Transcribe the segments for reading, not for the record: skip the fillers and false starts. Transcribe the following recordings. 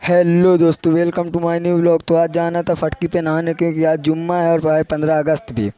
Hello दोस्तों, welcome to my new vlog. तो आज जाना था फटकी पे नहाने, क्योंकि आज जुम्मा है और भाई 15 अगस्त भी।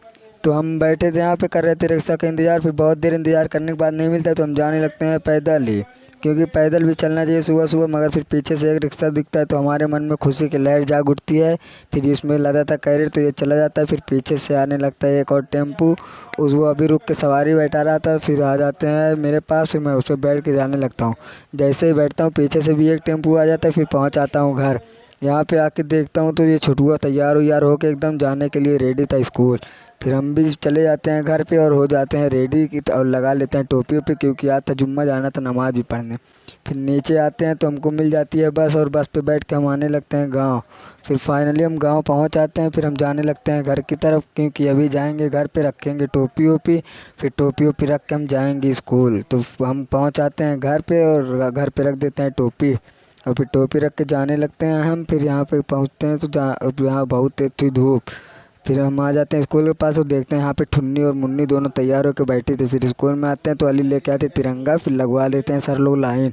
तो हम बैठे थे यहाँ पे, कर रहे थे रिक्शा का इंतज़ार। फिर बहुत देर इंतज़ार करने के बाद नहीं मिलता तो हम जाने लगते हैं पैदल ही, क्योंकि पैदल भी चलना चाहिए सुबह सुबह। मगर फिर पीछे से एक रिक्शा दिखता है तो हमारे मन में खुशी की लहर जाग उठती है। फिर इसमें लदा था कैरियर तो ये चला जाता है। फिर पीछे से आने लगता है एक और टेम्पू, उस वो अभी रुक के सवारी बैठा रहा था। फिर आ जाते हैं मेरे पास, फिर मैं उस पर बैठ के जाने लगता हूँ। जैसे ही बैठता हूँ पीछे से भी एक टेम्पू आ जाता है। फिर पहुँच आता हूँ घर। यहाँ पे आके देखता हूँ तो ये छुटुआ तैयार उयार होके एकदम जाने के लिए रेडी था स्कूल। फिर हम भी चले जाते हैं घर पे और हो जाते हैं रेडी की और लगा लेते हैं टोपी ओपी, क्योंकि आज था जुम्मा, जाना था नमाज़ भी पढ़ने। फिर नीचे आते हैं तो हमको मिल जाती है बस, और बस पे बैठ के हम आने लगते हैं गाँव। फिर फाइनली हम गाँव पहुँच जाते हैं। फिर हम जाने लगते हैं घर की तरफ, क्योंकि अभी जाएंगे घर पे, रखेंगे टोपी ओपी। फिर टोपी ओपी रख के हम जाएंगे स्कूल। तो हम पहुँच आते हैं घर पे और घर पे रख देते हैं टोपी, और फिर टोपी रख के जाने लगते हैं हम। फिर यहाँ पे पहुँचते हैं तो यहाँ बहुत तेज थी धूप। फिर हम आ जाते हैं स्कूल के पास और देखते हैं यहाँ पे ठुन्नी और मुन्नी दोनों तैयार होकर बैठी थी। फिर स्कूल में आते हैं तो अली लेके आते तिरंगा, फिर लगवा लेते हैं सर लोग लाइन।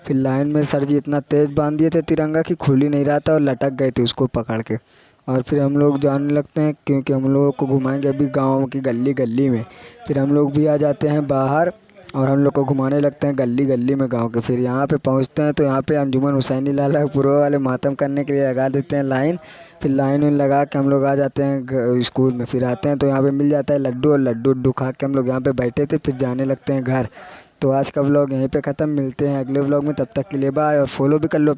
फिर लाइन में सर जी इतना तेज़ बांध दिए थे तिरंगा कि खुल ही नहीं रहा था और लटक गए थे उसको पकड़ के। और फिर हम लोग जाने लगते हैं, क्योंकि हम लोगों को घुमाएंगे अभी गाँव की गली गली में। फिर हम लोग भी आ जाते हैं बाहर और हम लोग को घुमाने लगते हैं गली गली में गाँव के। फिर यहाँ पे पहुँचते हैं तो यहाँ पे अंजुमन हुसैनी लाला पुरो वाले मातम करने के लिए लगा देते हैं लाइन। फिर लाइन वाइन लगा के हम लोग आ जाते हैं स्कूल में। फिर आते हैं तो यहाँ पे मिल जाता है लड्डू, और लड्डू उड्डू खा के हम लोग यहाँ पे बैठे थे। फिर जाने लगते हैं घर। तो आज का व्लॉग यहीं पे ख़त्म, मिलते हैं अगले व्लॉग में, तब तक के लिए बाय। और फॉलो भी कर लो अपने